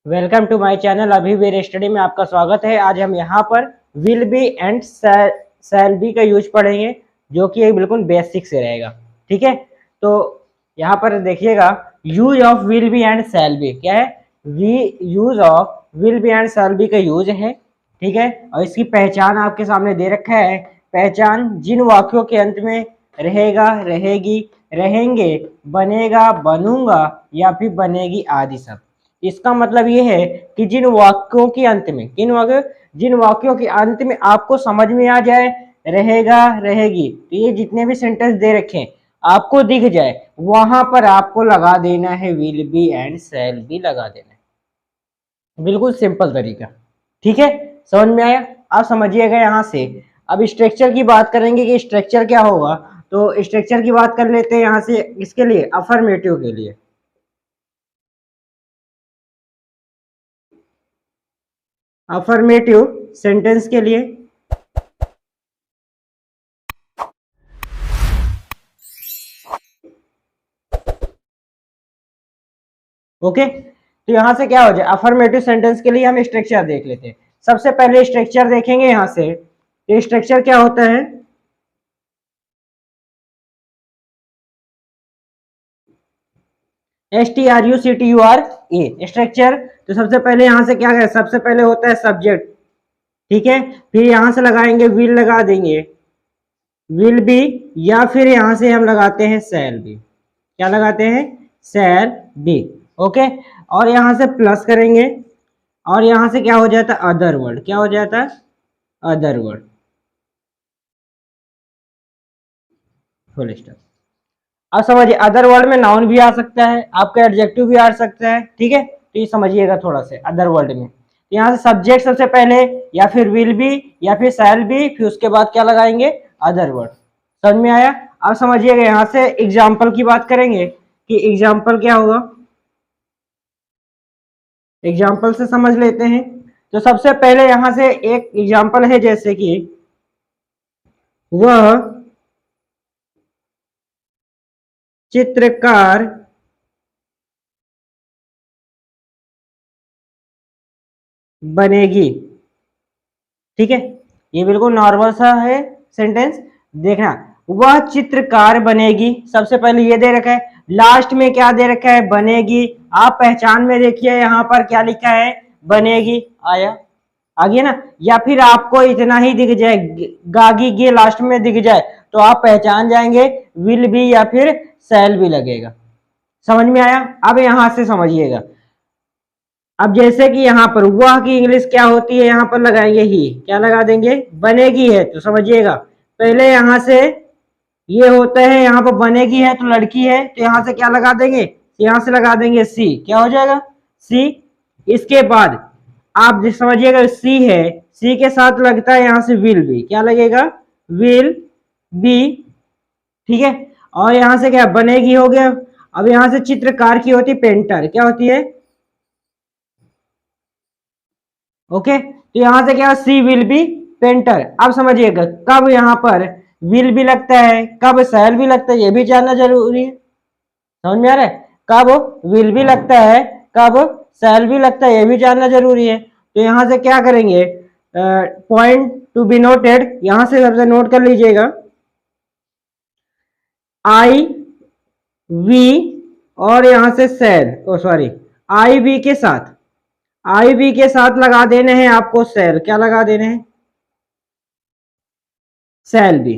Welcome to my channel अभी where study में आपका स्वागत है। आज हम यहाँ पर will be and shall be का यूज पढ़ेंगे, जो कि एक बिल्कुल बेसिक से रहेगा। ठीक है, तो यहाँ पर देखिएगा, use of will be and shall be क्या है। Use of will be and shall be का यूज है। ठीक है, और इसकी पहचान आपके सामने दे रखा है। पहचान जिन वाक्यों के अंत में रहेगा, रहेगी, रहेंगे, बनेगा, बनूंगा या फिर बनेगी आदि सब। इसका मतलब ये है कि जिन वाक्यों के अंत में जिन वाक्यों के अंत में आपको समझ में आ जाए रहेगा, रहेगी, तो ये जितने भी सेंटेंस दे रखे हैं आपको दिख जाए, वहां पर आपको लगा देना है will be and shall be लगा देना है। बिल्कुल सिंपल तरीका। ठीक है, समझ में आया? आप समझिएगा। यहाँ से अब स्ट्रक्चर की बात करेंगे कि स्ट्रक्चर क्या होगा, तो स्ट्रक्चर की बात कर लेते हैं यहाँ से। इसके लिए अफर्मेटिव के लिए अफर्मेटिव सेंटेंस के लिए ओके, तो यहां से क्या हो जाए, अफर्मेटिव सेंटेंस के लिए हम स्ट्रक्चर देख लेते हैं। सबसे पहले स्ट्रक्चर देखेंगे यहां से। तो स्ट्रक्चर क्या होता है, STRUCTURE स्ट्रक्चर। तो सबसे पहले यहां से क्या है, सबसे पहले होता है सब्जेक्ट। ठीक है, फिर यहां से लगाएंगे विल, लगा देंगे विल बी, या फिर यहां से हम लगाते हैं शैल बी। क्या लगाते हैं? Shall be. ओके, और यहां से प्लस करेंगे, और यहां से क्या हो जाता है, अदर वर्ड। क्या हो जाता है? Other word, full stop. अब समझिए, अदर वर्ड में नाउन भी आ सकता है, आपका एडजेक्टिव भी आ सकता है। ठीक है, तो ये समझिएगा थोड़ा सा। अदर वर्ड में यहाँ से सब्जेक्ट सबसे पहले, या फिर विल बी, या फिर शैल बी, फिर उसके बाद क्या लगाएंगे, अदर वर्ड। समझ में आया? अब समझिएगा, यहाँ से एग्जाम्पल की बात करेंगे कि एग्जाम्पल क्या होगा। एग्जाम्पल से समझ लेते हैं। तो सबसे पहले यहां से एक एग्जाम्पल है, जैसे कि वह चित्रकार बनेगी। ठीक है, ये बिल्कुल नॉर्मल सा है सेंटेंस। देखना, वह चित्रकार बनेगी, सबसे पहले ये दे रखा है। लास्ट में क्या दे रखा है, बनेगी। आप पहचान में देखिए यहाँ पर क्या लिखा है, बनेगी। आया? आ गया ना? या फिर आपको इतना ही दिख जाए, गागी गे लास्ट में दिख जाए, तो आप पहचान जाएंगे विल भी या फिर शैल भी लगेगा। समझ में आया? अब यहां से समझिएगा। अब जैसे कि यहाँ पर वह की इंग्लिश क्या होती है, यहाँ पर लगाएंगे ही। क्या लगा देंगे? बनेगी है, तो समझिएगा। पहले यहां से ये होता है, यहाँ पर बनेगी है तो लड़की है, तो यहां से क्या लगा देंगे, यहां से लगा देंगे सी। क्या हो जाएगा? सी। इसके बाद आप समझिएगा, सी है, सी के साथ लगता है यहां से विल बी। क्या लगेगा? Will be. ठीक है, और यहां से क्या, बनेगी हो गया। अब यहां से चित्रकार की होती पेंटर। क्या होती है? ओके, तो यहां से क्या, सी विल बी पेंटर। अब समझिएगा, कब यहां पर विल भी लगता है, कब शैल भी लगता है, ये भी जानना जरूरी है। समझ में आ रहा है? कब विल भी लगता है, कब शैल भी लगता है, ये भी जानना जरूरी है। तो यहां से क्या करेंगे, पॉइंट टू बी नोटेड, यहां से सबसे नोट कर लीजिएगा। आई वी, और यहां से शैल, ओ सॉरी, आई वी के साथ, आई वी के साथ लगा देने हैं आपको शैल। क्या लगा देने हैं? Shall be.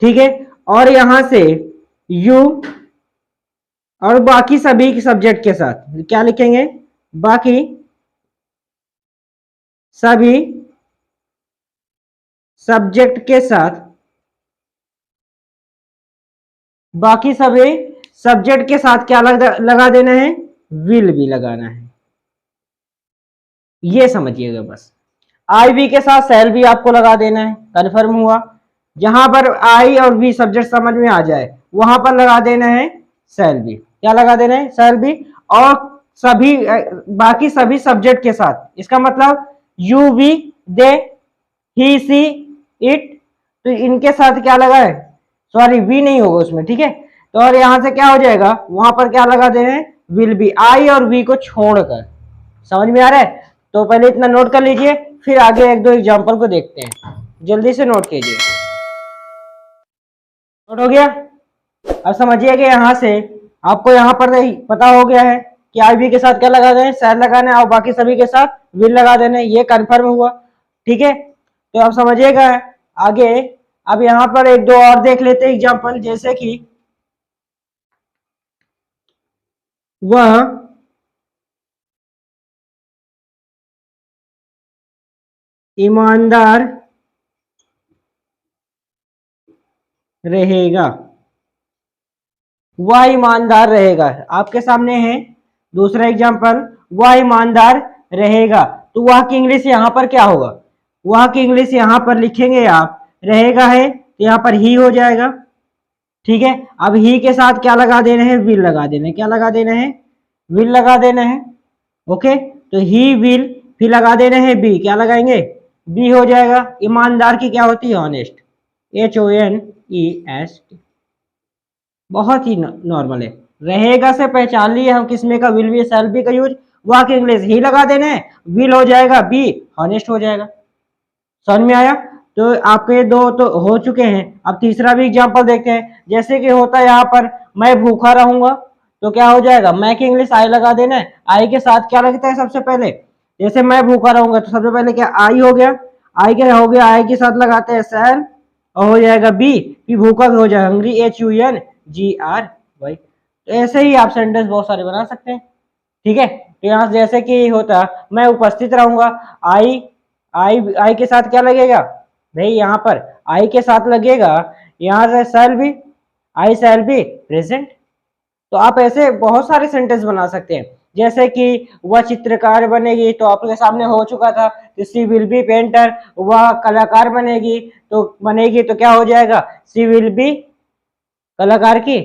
ठीक है, और यहां से यू, और बाकी सभी सब्जेक्ट के साथ क्या लिखेंगे, बाकी सभी सब्जेक्ट के साथ, बाकी सभी सब्जेक्ट के साथ क्या लगा देना है, विल भी लगाना है। ये समझिएगा बस। आई वी के साथ शैल भी आपको लगा देना है। कन्फर्म हुआ? जहां पर आई और वी सब्जेक्ट समझ में आ जाए, वहां पर लगा देना है शैल बी। क्या लगा देना है? Shall be. और सभी बाकी सभी सब्जेक्ट के साथ, इसका मतलब you we they, he she it, तो इनके साथ क्या लगा है, सॉरी वी नहीं होगा उसमें। ठीक है, तो और यहां से क्या हो जाएगा, वहां पर क्या लगा देना है, विल बी, आई और वी को छोड़कर। समझ में आ रहा है? तो पहले इतना नोट कर लीजिए, फिर आगे एक दो एग्जांपल को देखते हैं। जल्दी से नोट कीजिए। नोट हो गया? अब समझिए कि यहाँ से आपको यहाँ पर पता हो गया है कि आई वी के साथ क्या लगा दें, शैल लगाना है, और बाकी सभी के साथ विल लगा देना है। ये कंफर्म हुआ। ठीक है, तो अब समझिएगा आगे। अब यहाँ पर एक दो और देख लेते हैं एग्जांपल, जैसे कि वह ईमानदार रहेगा। वह ईमानदार रहेगा आपके सामने है। दूसरा एग्जांपल, वह ईमानदार रहेगा। तो वह की इंग्लिश यहाँ पर क्या होगा? वह की इंग्लिश यहाँ पर लिखेंगे आप, रहेगा है तो यहाँ पर ही हो जाएगा। ठीक है, अब ही के साथ क्या लगा देना है? विल लगा देना है। क्या लगा देना है? विल लगा देना है। ओके, तो ही विल, फिर लगा देना है बी। क्या लगाएंगे? बी हो जाएगा। ईमानदार की क्या होती है? Honest, HONEST। बहुत ही नॉर्मल है। रहेगा से पहचान लिए हम किसमें का? विल बी, शैल बी का यूज। वह की इंग्लिश ही लगा देना है, विल हो जाएगा बी, हॉनेस्ट हो जाएगा। समझ में आया? तो आपके दो तो हो चुके हैं। अब तीसरा भी एग्जांपल देखते हैं। जैसे कि होता है यहाँ पर, मैं भूखा रहूंगा, तो क्या हो जाएगा? मैं की इंग्लिश आई लगा देना है। आई के साथ क्या लगता है सबसे पहले? जैसे मैं भूखा रहूंगा तो सबसे पहले क्या? आई हो गया। आई क्या हो गया? आई के साथ लगाते हैं शैल, और हो जाएगा बी, फिर भूखा भी हो जाएगा, हंग्री, HUNGRY। तो ऐसे ही आप सेंटेंस बहुत सारे बना सकते हैं। ठीक है, तो यहाँ जैसे कि होता, मैं उपस्थित रहूंगा, आई आई के साथ क्या लगेगा भाई? यहाँ पर आई के साथ लगेगा, यहाँ से shall be, I shall be present. तो आप ऐसे बहुत सारे सेंटेंस बना सकते हैं। जैसे कि वह चित्रकार बनेगी, तो आपके सामने हो चुका था, सी विल बी पेंटर। वह कलाकार बनेगी तो क्या हो जाएगा? सी विल बी कलाकार की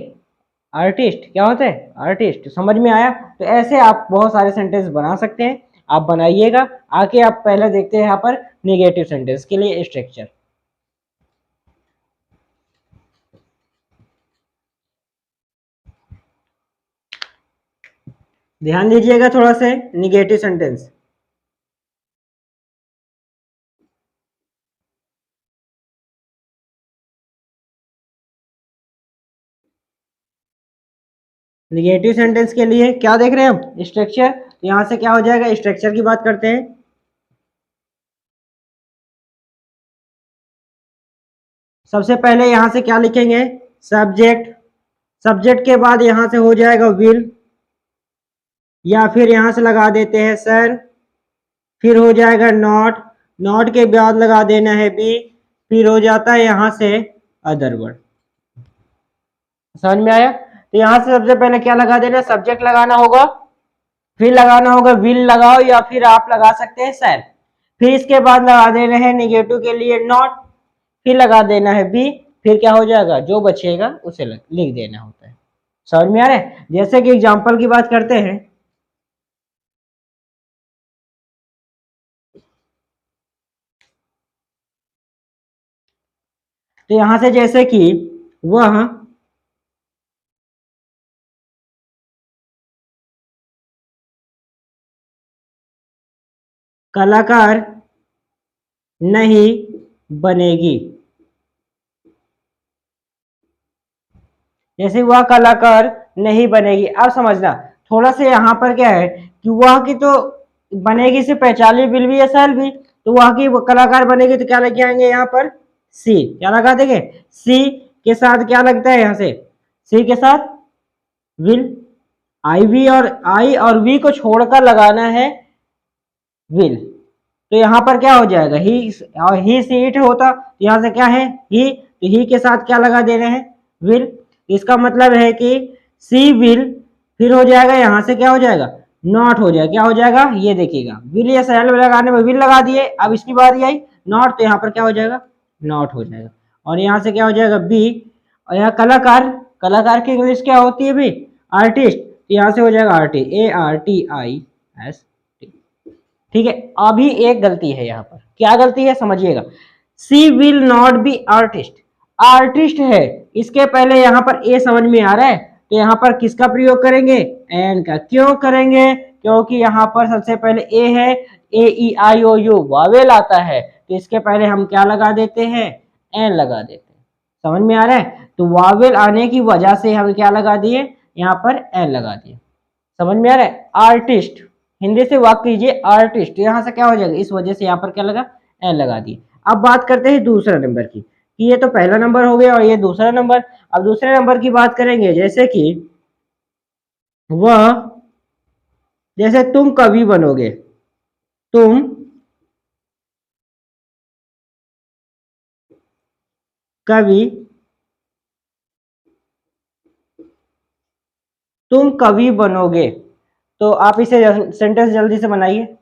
आर्टिस्ट। क्या होता है? आर्टिस्ट। समझ में आया? तो ऐसे आप बहुत सारे सेंटेंस बना सकते हैं। आप बनाइएगा। आके आप पहले देखते हैं यहाँ पर निगेटिव सेंटेंस के लिए स्ट्रक्चर। ध्यान दीजिएगा थोड़ा से निगेटिव सेंटेंस। निगेटिव सेंटेंस के लिए क्या देख रहे हैं हम? स्ट्रक्चर। यहां से क्या हो जाएगा? स्ट्रक्चर की बात करते हैं। सबसे पहले यहां से क्या लिखेंगे? सब्जेक्ट। सब्जेक्ट के बाद यहां से हो जाएगा विल, या फिर यहां से लगा देते हैं सर, फिर हो जाएगा नॉट। नॉट के बाद लगा देना है बी, फिर हो जाता है यहां से अदर वर्ड। समझ में आया? तो यहां से सबसे पहले क्या लगा देना? सब्जेक्ट लगाना होगा, फिर लगाना होगा विल लगाओ, या फिर आप लगा सकते हैं सर। फिर इसके बाद लगा देना है निगेटिव के लिए नॉट, फिर लगा देना है बी, फिर क्या हो जाएगा? जो बचेगा उसे लिख देना होता है। समझ में आ रहा है? जैसे कि एग्जांपल की बात करते हैं, तो यहां से जैसे कि वह कलाकार नहीं बनेगी। जैसे वह कलाकार नहीं बनेगी। अब समझना थोड़ा से यहाँ पर क्या है कि वह की तो बनेगी से पहचान ली, विल भी या शैल भी। तो वह की कलाकार बनेगी तो क्या लेके आएंगे यहाँ पर? सी। क्या लगा देंगे? सी के साथ क्या लगता है? यहाँ से सी के साथ विल। आई और वी को छोड़कर लगाना है विल। तो यहाँ पर क्या हो जाएगा? ही सी इट होता, यहाँ से क्या है? ही, तो ही के साथ क्या लगा देना है? विल। इसका मतलब है कि सी विल, फिर हो जाएगा यहाँ से क्या हो जाएगा? नॉट हो जाएगा। क्या हो जाएगा? ये देखिएगा, विल या शैल लगाने में विल लगा दिए, अब इसकी बारी आई नॉट, तो यहाँ पर क्या हो जाएगा? नॉट हो जाएगा। और यहाँ से क्या हो जाएगा? बी। और यहाँ कलाकार, कलाकार की इंग्लिश क्या होती है भी? आर्टिस्ट। तो यहाँ से हो जाएगा ARTIST। ठीक है, अभी एक गलती है यहाँ पर। क्या गलती है समझिएगा? She will not be artist. Artist है, इसके पहले यहाँ पर ए समझ में आ रहा है, तो यहाँ पर किसका प्रयोग करेंगे, एन का। क्यों करेंगे, क्योंकि यहाँ पर सबसे पहले ए है, ए ई आई ओ यू वावेल आता है, तो इसके पहले हम क्या लगा देते हैं, एन लगा देते हैं। समझ में आ रहा है, तो वावेल आने की वजह से हम क्या लगा दिए, यहाँ पर एन लगा दिए। समझ में आ रहा है। आर्टिस्ट, हिंदी से वाक्य कीजिए आर्टिस्ट, यहाँ से क्या हो जाएगा, इस वजह से यहाँ पर क्या लगा, एन लगा दिए। अब बात करते हैं दूसरा नंबर की, कि ये तो पहला नंबर हो गया और ये दूसरा नंबर। अब दूसरे नंबर की बात करेंगे, जैसे कि वह, जैसे तुम कवि बनोगे, तुम कवि, तुम कवि बनोगे, तो आप इसे सेंटेंस जल्दी से बनाइए।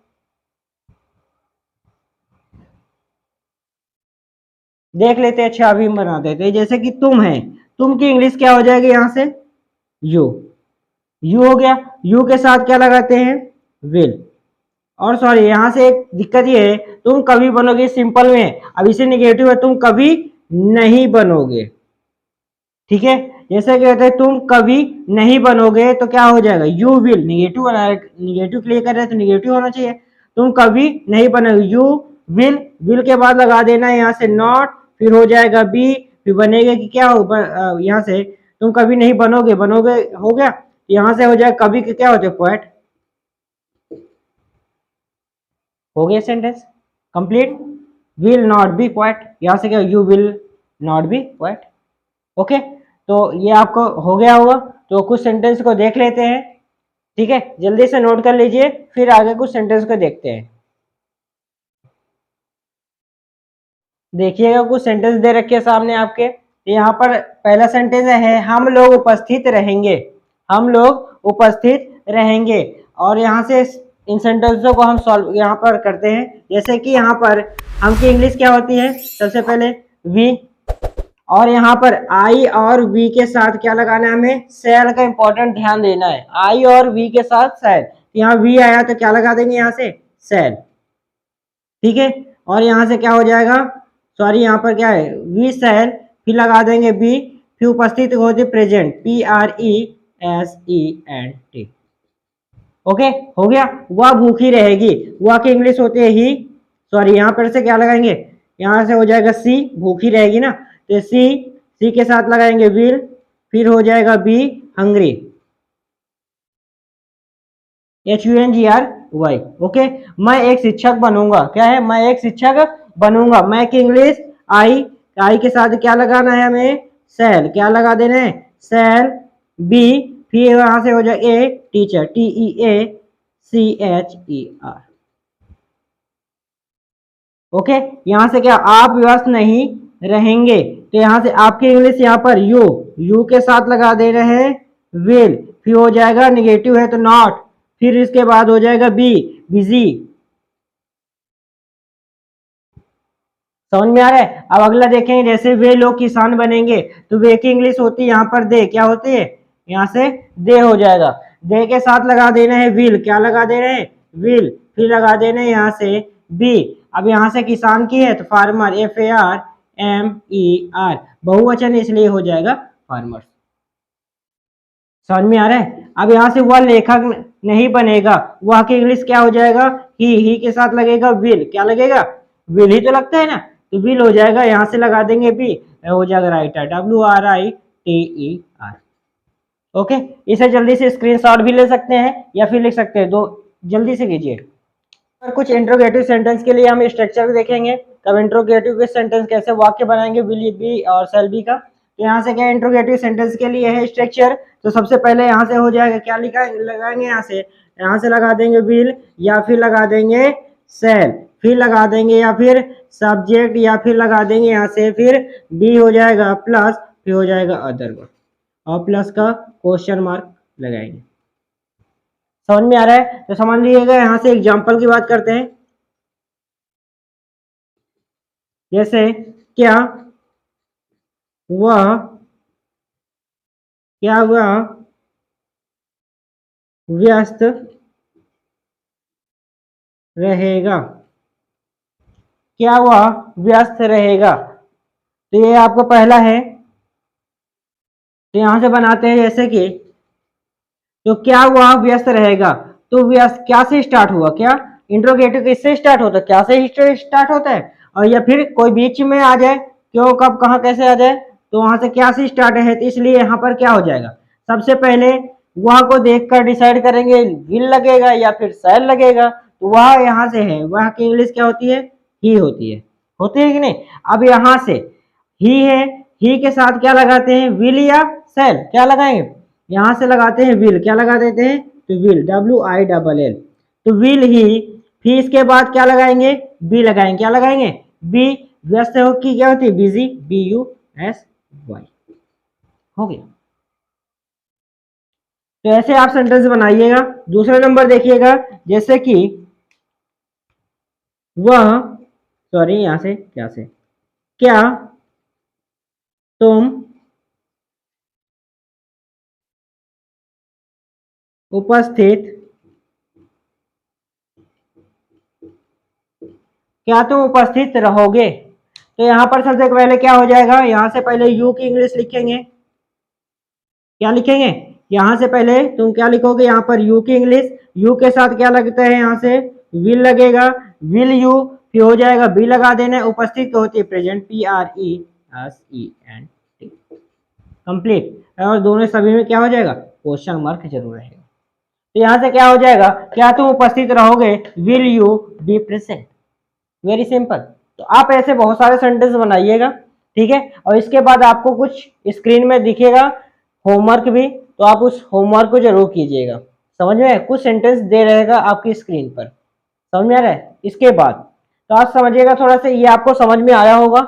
देख लेते हैं, अच्छा अभी हम बना देते हैं। जैसे कि तुम है, तुम की इंग्लिश क्या हो जाएगी, यहां से यू, यू हो गया। यू के साथ क्या लगाते हैं, विल। और सॉरी, यहां से एक दिक्कत ये है, तुम कभी बनोगे सिंपल में, अब इसे निगेटिव है, तुम कभी नहीं बनोगे। ठीक है, जैसे कहते हैं तुम कभी नहीं बनोगे, तो क्या हो जाएगा, यू विल, निगेटिव बना, निगेटिव क्लियर कर रहे हैं तो निगेटिव होना चाहिए। तुम कभी नहीं बनोगे, यू विल, विल के बाद लगा देना है यहाँ से नॉट, फिर हो जाएगा बी, फिर बनेगा कि क्या हो, यहाँ से तुम कभी नहीं बनोगे, बनोगे हो गया, यहाँ से हो जाए कभी के क्या होते हैं, पोएट। हो गया sentence complete. Will not B poet, यहाँ से क्या, you will not B poet. Okay, तो ये आपको हो गया होगा। तो कुछ सेंटेंस को देख लेते हैं, ठीक है, जल्दी से नोट कर लीजिए, फिर आगे कुछ सेंटेंस को देखते हैं। देखिएगा, कुछ सेंटेंस दे रखे सामने आपके। यहाँ पर पहला सेंटेंस है, हम लोग उपस्थित रहेंगे, हम लोग उपस्थित रहेंगे। और यहाँ से इन सेंटेंसों को हम सॉल्व यहाँ पर करते हैं। जैसे कि यहाँ पर हम की इंग्लिश क्या होती है, सबसे पहले वी, और यहाँ पर आई और वी के साथ क्या लगाना है, हमें सेल का इंपॉर्टेंट ध्यान देना है। आई और वी के साथ सेल, यहाँ वी आया तो क्या लगा देंगे, यहाँ से सेल। ठीक है, और यहाँ से क्या हो जाएगा, सॉरी यहाँ पर क्या है, वी सेल, फिर लगा देंगे बी, फिर उपस्थित होती present, P R E S E N T. Okay, हो गया। वह भूखी रहेगी, वह की इंग्लिश होती है ही, सॉरी यहाँ पर से क्या लगाएंगे, यहाँ से हो जाएगा सी, भूखी रहेगी ना, तो सी, सी के साथ लगाएंगे विल, फिर हो जाएगा बी, हंग्री, HUNGRY। ओके, मैं एक शिक्षक बनूंगा, क्या है, मैं एक शिक्षक बनूंगा। मैं की इंग्लिश आई, आई के साथ क्या लगाना है हमें, सेल, क्या लगा देना है, सेल, बी, फिर यहां से हो जाए ए, टीचर, TEACHER। ओके, यहां से क्या, आप व्यस्त नहीं रहेंगे, तो यहां से आपकी इंग्लिश यहाँ पर यू, यू के साथ लगा दे रहे हैं विल, फिर हो जाएगा निगेटिव है तो नॉट, फिर इसके बाद हो जाएगा बी, बिजी। समझ में आ रहा है। अब अगला देखेंगे, जैसे वे लोग किसान बनेंगे, तो वे की इंग्लिश होती है यहाँ पर दे, क्या होती है, यहाँ से दे हो जाएगा, दे के साथ लगा देना है विल, क्या लगा दे रहे हैं, विल, फिर लगा देना है यहाँ से बी। अब यहाँ से किसान की है तो फार्मर, FARMER, बहुवचन इसलिए हो जाएगा फार्मर। समझ में आ रहा है। अब यहाँ से वह लेखक नहीं बनेगा, वह की इंग्लिश क्या हो जाएगा, ही के साथ लगेगा विल, क्या लगेगा, विल ही तो लगता है ना, तो विल हो जाएगा, यहाँ से लगा देंगे बी, हो जाएगा राइटर, WRITER। ओके, इसे जल्दी से स्क्रीनशॉट भी ले सकते हैं या फिर लिख सकते हैं, दो जल्दी से कीजिए। और कुछ इंट्रोगेटिव सेंटेंस के लिए हम स्ट्रक्चर देखेंगे, तब इंट्रोगेटिव के सेंटेंस कैसे वाक्य बनाएंगे, विल बी और शैल बी का। तो यहाँ से क्या इंट्रोगेटिव सेंटेंस के लिए है स्ट्रक्चर, तो सबसे पहले यहाँ से हो जाएगा, क्या लिखा लगाएंगे, यहाँ से लगा देंगे विल, या फिर लगा देंगे शैल, फिर लगा देंगे या फिर सब्जेक्ट, या फिर लगा देंगे यहाँ से फिर बी हो जाएगा प्लस, फिर हो जाएगा अदर का, और प्लस का क्वेश्चन मार्क लगाएंगे। समझ में आ रहा है, तो समझ लीजिएगा। यहाँ से एग्जाम्पल की बात करते हैं, जैसे क्या वह, क्या वह व्यस्त रहेगा, क्या वह व्यस्त रहेगा, तो ये आपको पहला है, तो यहां से बनाते हैं जैसे कि, तो क्या हुआ व्यस्त रहेगा, तो व्यस्त क्या से स्टार्ट हुआ, क्या इंट्रोगेटिव किससे स्टार्ट होता है, क्या से स्टार्ट होता है, और या फिर कोई बीच में आ जाए, क्यों कब कहाँ कैसे आ जाए, तो वहां से क्या से स्टार्ट है, तो इसलिए यहाँ पर क्या हो जाएगा, सबसे पहले वह को देखकर डिसाइड करेंगे विल लगेगा या फिर शैल लगेगा, तो वह यहाँ से है, वह की इंग्लिश क्या होती है, ही होती है कि नहीं। अब यहाँ से ही है, ही के साथ क्या लगाते हैं, विल या शैल, क्या लगाएंगे, यहां से लगाते हैं विल, क्या लगा देते हैं, तो विल, WILL, तो विल ही, फिर इसके बाद क्या लगाएंगे, बी लगाएंगे, क्या लगाएंगे, बी, व्यस्त हो की क्या होती है, बिजी, BUSY, हो गया। तो ऐसे आप सेंटेंस बनाइएगा। दूसरा नंबर देखिएगा, जैसे कि वह, सॉरी यहां से क्या से, क्या तुम उपस्थित, क्या तुम उपस्थित रहोगे, तो यहां पर सबसे पहले क्या हो जाएगा, यहां से पहले यू की इंग्लिश लिखेंगे, क्या लिखेंगे, यहां से पहले तुम क्या लिखोगे, यहां पर यू की इंग्लिश, यू के साथ क्या लगता है, यहां से विल लगेगा, विल यू, फिर हो जाएगा बी लगा देना है, उपस्थित होती है प्रेजेंट, PRESENT, कंप्लीट, और दोनों सभी में क्या हो जाएगा, क्वेश्चन मार्क जरूर रहेगा। तो यहां से क्या हो जाएगा, क्या तुम उपस्थित रहोगे, will you be present, very simple. तो आप ऐसे बहुत सारे सेंटेंस बनाइएगा, ठीक है, और इसके बाद आपको कुछ स्क्रीन में दिखेगा होमवर्क भी, तो आप उस होमवर्क को जरूर कीजिएगा। समझ में, कुछ सेंटेंस दे रहेगा आपकी स्क्रीन पर, समझ में आ रहा है, इसके बाद तो आप समझिएगा, थोड़ा सा ये आपको समझ में आया होगा,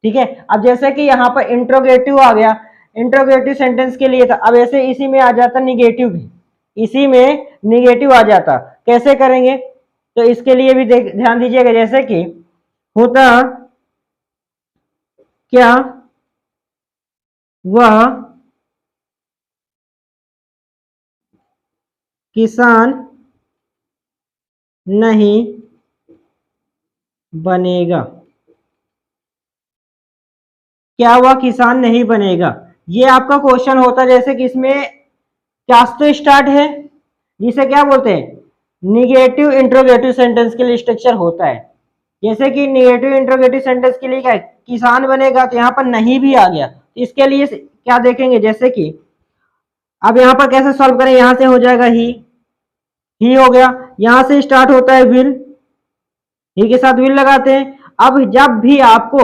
ठीक है। अब जैसे कि यहाँ पर इंट्रोगेटिव आ गया, इंट्रोगेटिव सेंटेंस के लिए था, अब ऐसे इसी में आ जाता निगेटिव भी, इसी में निगेटिव आ जाता, कैसे करेंगे, तो इसके लिए भी ध्यान दीजिएगा, जैसे कि होता क्या वह किसान नहीं बनेगा, क्या वह किसान नहीं बनेगा, ये आपका क्वेश्चन होता, जैसे कि इसमें क्या तो स्टार्ट है, जिसे क्या बोलते हैं निगेटिव इंट्रोगेटिव सेंटेंस के लिए स्ट्रक्चर होता है। जैसे कि निगेटिव इंट्रोगेटिव सेंटेंस के लिए क्या है, किसान बनेगा, तो यहाँ पर नहीं भी आ गया, इसके लिए क्या देखेंगे, जैसे कि अब यहाँ पर कैसे सॉल्व करें, यहां से हो जाएगा ही हो गया, यहां से स्टार्ट होता है विल, ही के साथ विल लगाते हैं। अब जब भी आपको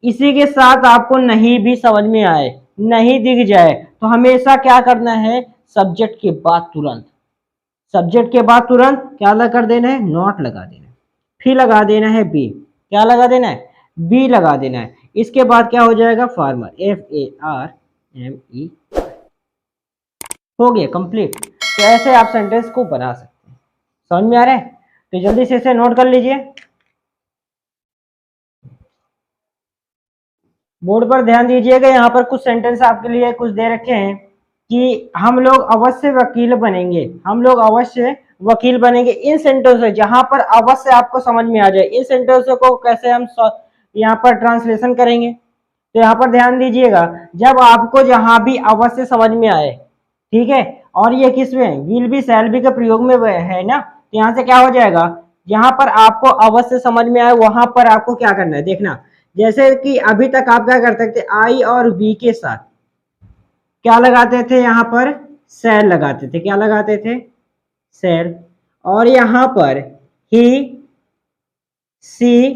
इसी के साथ आपको नहीं भी समझ में आए, नहीं दिख जाए, तो हमेशा क्या करना है, सब्जेक्ट के बाद तुरंत, सब्जेक्ट के बाद तुरंत क्या लगा कर देना है, नॉट लगा देना है, फिर लगा देना है बी, क्या लगा देना है, बी लगा देना है, इसके बाद क्या हो जाएगा, फार्मर, FARME, हो गया कंप्लीट। तो ऐसे आप सेंटेंस को बना सकते हैं, समझ में आ रहा है, तो जल्दी से इसे नोट कर लीजिए, बोर्ड पर ध्यान दीजिएगा, यहाँ पर कुछ सेंटेंस आपके लिए कुछ दे रखे हैं कि हम लोग अवश्य वकील बनेंगे, हम लोग अवश्य वकील बनेंगे, इन सेंटेंस से जहां पर अवश्य आपको समझ में आ जाए, इन सेंटेंसों को कैसे हम यहाँ पर ट्रांसलेशन करेंगे, तो यहाँ पर ध्यान दीजिएगा, जब आपको जहां भी अवश्य समझ में आए, ठीक है, और ये किसमें विल बी शैल बी के प्रयोग में है ना, तो यहाँ से क्या हो जाएगा, जहां पर आपको अवश्य समझ में आए वहां पर आपको क्या करना है, देखना, जैसे कि अभी तक आप क्या करते थे, आई और वी के साथ क्या लगाते थे, यहां पर सेल लगाते थे, क्या लगाते थे, सेल, और यहां पर ही, सी,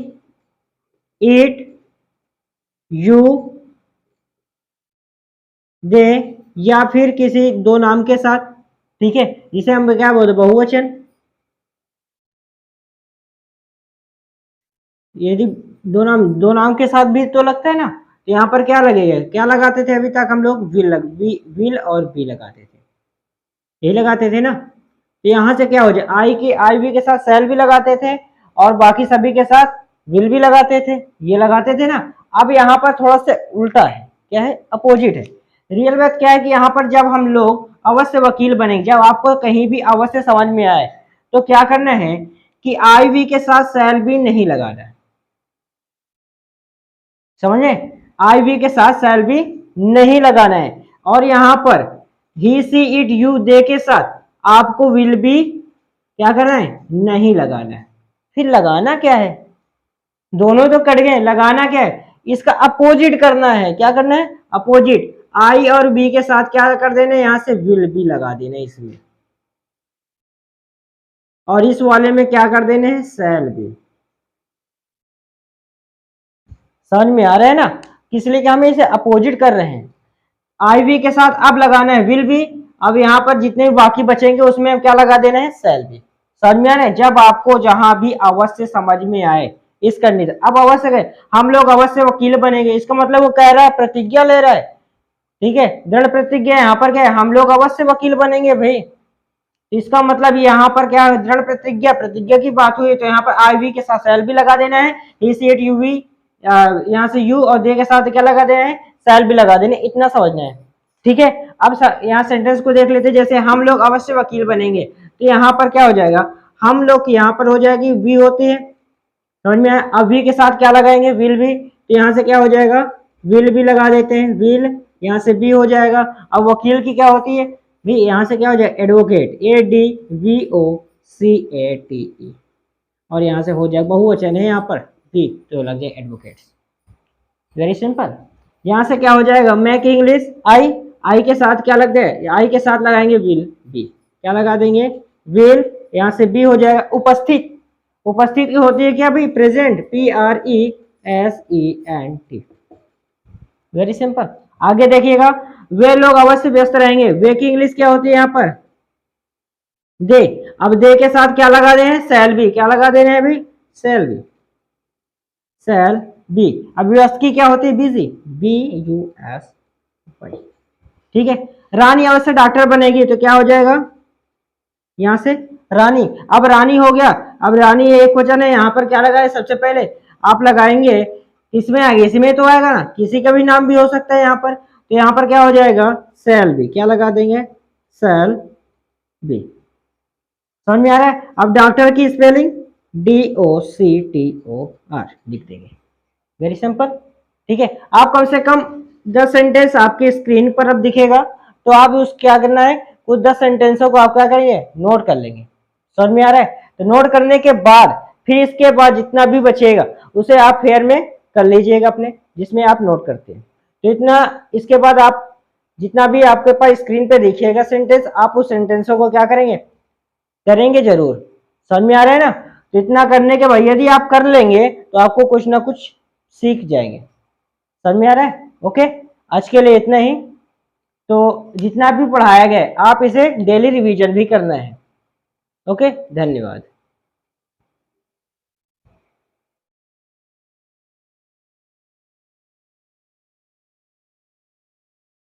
इट, यू, दे, या फिर किसी दो नाम के साथ, ठीक है, जिसे हम क्या बोलते, बहुवचन, यदि दो नाम के साथ भी तो लगता है ना, तो यहाँ पर क्या लगेगा, क्या लगाते थे अभी तक हम लोग, विल और बी लगाते थे, यही लगाते थे ना, तो यहाँ से क्या हो जाए, आई वी के साथ सेल भी लगाते थे, और बाकी सभी के साथ विल भी लगाते थे, ये लगाते थे ना। अब यहाँ पर थोड़ा सा उल्टा है, क्या है, अपोजिट है, रियल बात क्या है कि यहाँ पर जब हम लोग अवश्य वकील बनेंगे, जब आपको कहीं भी अवश्य समझ में आए, तो क्या करना है कि आई वी के साथ सेल भी नहीं लगाना है, समझे, आई वी के साथ सेल भी नहीं लगाना है। और यहाँ पर ही सी इट यू दे के साथ आपको विल बी क्या करना है, नहीं लगाना है। फिर लगाना क्या है, दोनों तो कट गए, लगाना क्या है, इसका अपोजिट करना है। क्या करना है, अपोजिट। आई और बी के साथ क्या कर देना है, यहां से विल बी लगा देना है इसमें, और इस वाले में क्या कर देने हैं, शैल बी। समझ में आ रहा है ना, इसलिए कि हम इसे अपोजिट कर रहे हैं। आई बी के साथ अब लगाना है विल बी। अब यहाँ पर जितने भी बाकी बचेंगे उसमें क्या लगा देना है, शैल बी। समझ में आ रहा है, जब आपको जहां भी अवश्य समझ में आए इस कंडीशन। अब अवश्य है, हम लोग अवश्य वकील बनेंगे, इसका मतलब वो कह रहा है प्रतिज्ञा ले रहा है, ठीक है, दृढ़ प्रतिज्ञा। यहाँ पर क्या है, हम लोग अवश्य वकील बनेंगे भाई, इसका मतलब यहाँ पर क्या है, दृढ़ प्रतिज्ञा, प्रतिज्ञा की बात हुई तो यहाँ पर आई वी के साथ शैल भी लगा देना है। यू वी, यहाँ से यू और दे के साथ क्या लगा देना है, शैल भी लगा देना, इतना समझना है, ठीक है। अब यहाँ सेंटेंस को देख लेते हैं, जैसे हम लोग अवश्य वकील बनेंगे, तो यहाँ पर क्या हो जाएगा, हम लोग की यहाँ पर हो जाएगी वी होती है, समझ में आया। अब वी के साथ क्या लगाएंगे, विल भी, तो यहाँ से क्या हो जाएगा, विल भी लगा देते हैं, विल, यहाँ से बी हो जाएगा। अब वकील की क्या होती है, भी, यहाँ से क्या हो जाएगा, advocate, A D V O C A T E, और यहाँ से हो जाएगा बहुवचन है यहाँ पर बी, तो लग जाए एडवोकेट्स। Very simple. यहाँ से क्या हो जाएगा, मैक इंग्लिश आई, आई के साथ क्या लग जाए, आई के साथ लगाएंगे विल बी, क्या लगा देंगे, विल, यहाँ से बी हो जाएगा उपस्थित। उपस्थित की होती है क्या भाई, present, P R E S E N T. Very simple. आगे देखिएगा, वे लोग अवश्य व्यस्त रहेंगे, वे की इंग्लिश क्या होती है यहाँ पर, दे। अब दे के साथ क्या लगा दें, शैल बी, क्या लगा देना है भाई, शैल बी, शैल बी। अब व्यस्त की क्या होती है, busy, B U S Y, ठीक है। रानी अवश्य डॉक्टर बनेगी, तो क्या हो जाएगा, यहां से रानी। अब रानी हो गया, अब रानी एक वचन है, यहाँ पर क्या लगाए, सबसे पहले आप लगाएंगे, इसमें आगे, इसमें तो आएगा ना, किसी का भी नाम भी हो सकता है यहाँ पर, तो यहाँ पर क्या हो जाएगा, शैल बी, क्या लगा देंगे, शैल बी। समझ में आ रहा है। अब डॉक्टर की स्पेलिंग DOCTOR लिख देंगे, वेरी सिंपल, ठीक है। आप कम से कम 10 सेंटेंस आपके स्क्रीन पर अब दिखेगा, तो आप उस क्या करना है, कुछ 10 सेंटेंसों को आप क्या करेंगे, नोट कर लेंगे। समझ में आ रहा है, तो नोट करने के बाद फिर इसके बाद जितना भी बचेगा उसे आप फेयर में कर लीजिएगा अपने, जिसमें आप नोट करते हैं। तो इतना, इसके बाद आप जितना भी आपके पास स्क्रीन पे दिखेगा सेंटेंस, आप उस सेंटेंसों को क्या करेंगे, करेंगे जरूर। समझ में आ रहा है ना, तो इतना करने के बाद यदि आप कर लेंगे तो आपको कुछ ना कुछ सीख जाएंगे। समझ में आ रहा है, ओके। आज के लिए इतना ही। तो जितना भी पढ़ाया गया आप इसे डेली रिवीजन भी करना है, ओके। धन्यवाद।